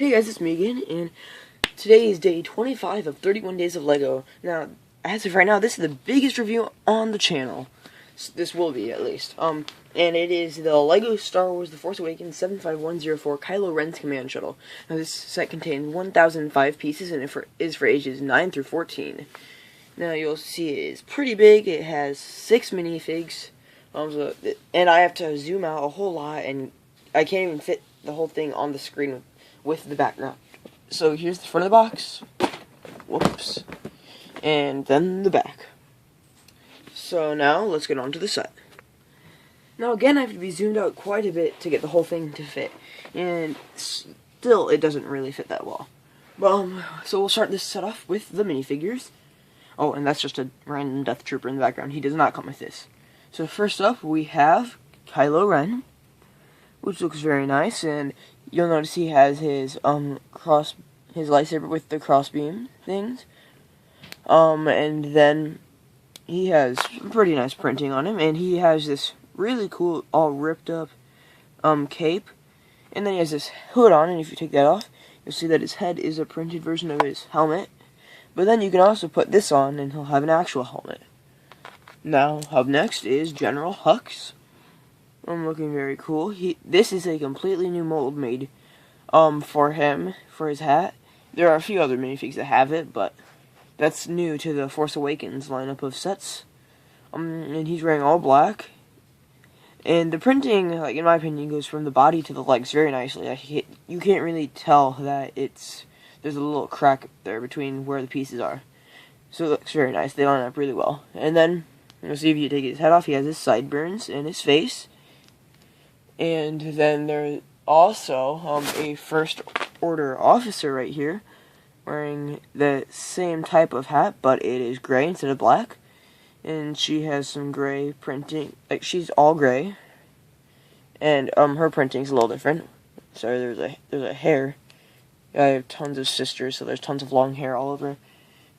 Hey guys, it's me again, and today is day 25 of 31 days of LEGO. Now, as of right now, this is the biggest review on the channel. This will be, at least. And it is the LEGO Star Wars The Force Awakens 75104 Kylo Ren's Command Shuttle. Now, this set contains 1,005 pieces, and it is for ages 9 through 14. Now, you'll see it is pretty big. It has 6 minifigs, and I have to zoom out a whole lot, and I can't even fit the whole thing on the screen with the background. So here's the front of the box. Whoops. And then the back. So now let's get on to the set. Now again, I have to be zoomed out quite a bit to get the whole thing to fit. And still, it doesn't really fit that well. So we'll start this set off with the minifigures. Oh, and that's just a random Death Trooper in the background. He does not come with this. So first up, we have Kylo Ren, which looks very nice, and you'll notice he has his his lightsaber with the crossbeam things. And then he has pretty nice printing on him, and he has this really cool, all ripped up cape. And then he has this hood on, and if you take that off, you'll see that his head is a printed version of his helmet. But then you can also put this on, and he'll have an actual helmet. Now, up next is General Hux. Looking very cool. This is a completely new mold made for him, for his hat. There are a few other minifigs that have it, but that's new to the Force Awakens lineup of sets. And he's wearing all black. And the printing, like in my opinion, goes from the body to the legs very nicely. You can't really tell that there's a little crack there between where the pieces are. So it looks very nice. They line up really well. And then, you'll see if you take his head off, he has his sideburns and his face. And then there's also a First Order officer right here, wearing the same type of hat, but it is gray instead of black. And she has some gray printing, like she's all gray. And her printing's a little different. Sorry, there's a hair. I have tons of sisters, so there's tons of long hair all over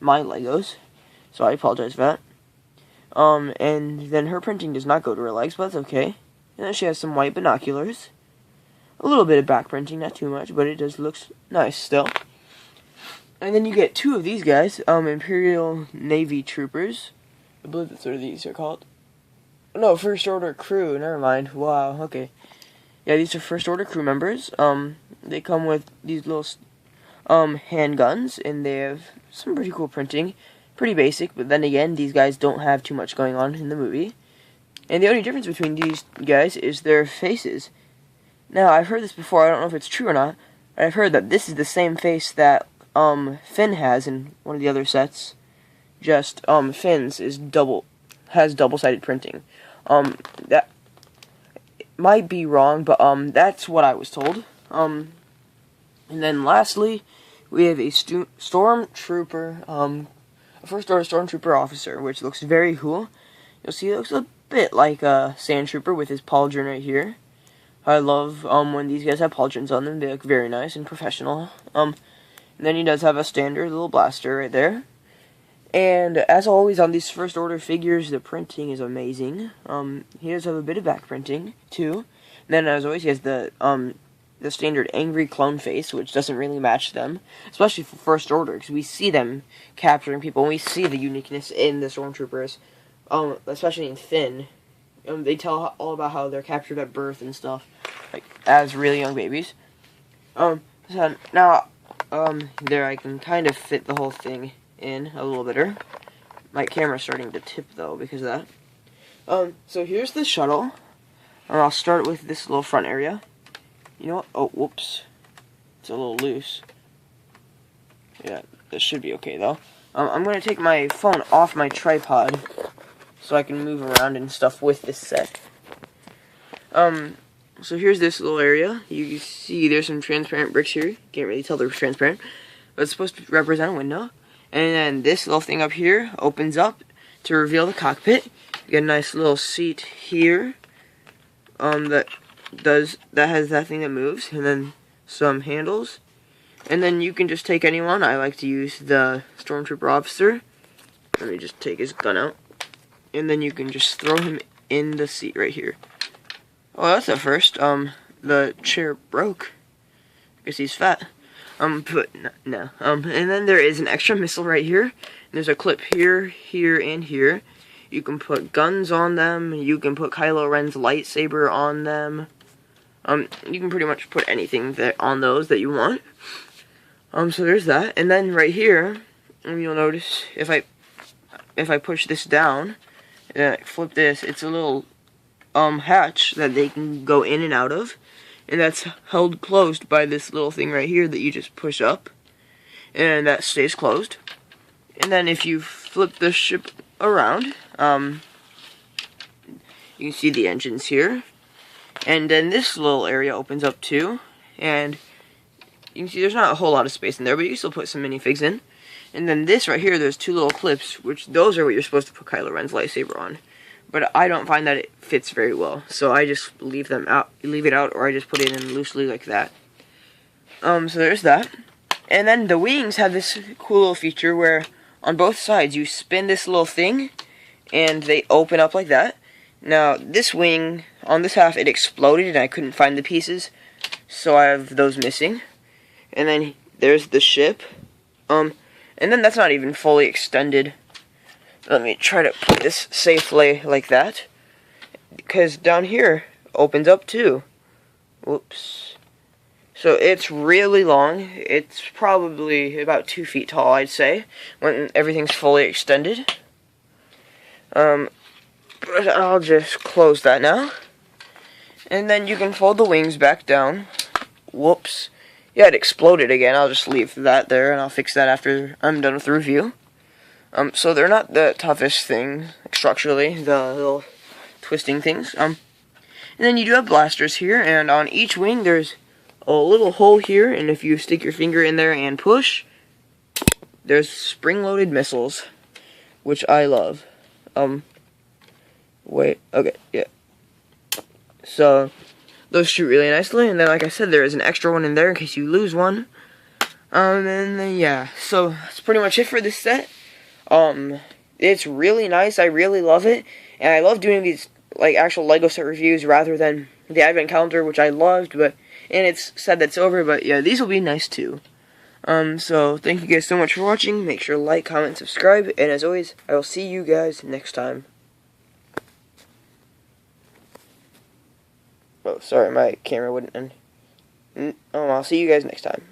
my Legos. So I apologize for that. And then her printing does not go to her legs, but that's okay. And then she has some white binoculars. A little bit of back printing, not too much, but it does look nice still. And then you get two of these guys, Imperial Navy Troopers. I believe that's what these are called. No, First Order Crew, never mind. Wow, okay. Yeah, these are First Order crew members. They come with these little handguns, and they have some pretty cool printing. Pretty basic, but then again, these guys don't have too much going on in the movie. And the only difference between these guys is their faces. Now, I've heard this before, I don't know if it's true or not, but I've heard that this is the same face that Finn has in one of the other sets. Just, Finn's has double-sided printing. That might be wrong, but that's what I was told. And then lastly, we have a Stormtrooper, a First Order Stormtrooper officer, which looks very cool. You'll see it looks a bit like a Sand Trooper with his pauldron right here. I love when these guys have pauldrons on them. They look very nice and professional. And then he does have a standard little blaster right there. And as always on these First Order figures, the printing is amazing. He does have a bit of back printing too. And then as always, he has the standard angry clone face, which doesn't really match them, especially for First Order, because we see them capturing people, and we see the uniqueness in the Stormtroopers, especially in Finn. They tell all about how they're captured at birth and stuff, like as really young babies. So now, there I can kind of fit the whole thing in a little better. My camera's starting to tip though because of that. So here's the shuttle, and I'll start with this little front area. You know what? Oh, whoops. It's a little loose. Yeah, this should be okay, though. I'm going to take my phone off my tripod so I can move around and stuff with this set. So here's this little area. You see there's some transparent bricks here. Can't really tell they're transparent, but it's supposed to represent a window. And then this little thing up here opens up to reveal the cockpit. You get a nice little seat here. That has that thing that moves, and then some handles, and then you can just take anyone. I like to use the Stormtrooper officer. Let me just take his gun out, and then you can just throw him in the seat right here. Oh, that's a first. The chair broke because he's fat. And then there is an extra missile right here. There's a clip here, here, and here. You can put guns on them. You can put Kylo Ren's lightsaber on them. You can pretty much put anything on those that you want. So there's that. And then right here, you'll notice if I push this down and I flip this, it's a little hatch that they can go in and out of, and that's held closed by this little thing right here that you just push up, and that stays closed. And then if you flip the ship around, you can see the engines here, and then this little area opens up too, and you can see there's not a whole lot of space in there, but you can still put some minifigs in. And then this right here, there's two little clips, which those are what you're supposed to put Kylo Ren's lightsaber on. But I don't find that it fits very well, so I just leave it out, or I just put it in loosely like that. So there's that. And then the wings have this cool little feature where on both sides you spin this little thing, and they open up like that. Now this wing, on this half, it exploded and I couldn't find the pieces, so I have those missing. And then there's the ship. And then that's not even fully extended. Let me try to put this safely like that, because down here opens up too. Whoops. So it's really long. It's probably about 2 feet tall, I'd say, when everything's fully extended. But I'll just close that now. And then you can fold the wings back down. Whoops. Yeah, it exploded again. I'll just leave that there, and I'll fix that after I'm done with the review. So they're not the toughest thing structurally, the little twisting things. And then you do have blasters here, and on each wing there's a little hole here, and if you stick your finger in there and push, there's spring-loaded missiles, which I love. Wait, okay, yeah. So those shoot really nicely, and then like I said, there is an extra one in there in case you lose one. And then yeah, so that's pretty much it for this set. It's really nice. I really love it, and I love doing these like actual Lego set reviews rather than the advent calendar, which I loved, and it's sad that's over. But yeah, these will be nice too. So thank you guys so much for watching. Make sure to like, comment, subscribe, and as always, I will see you guys next time. Oh, sorry, my camera wouldn't end. I'll see you guys next time.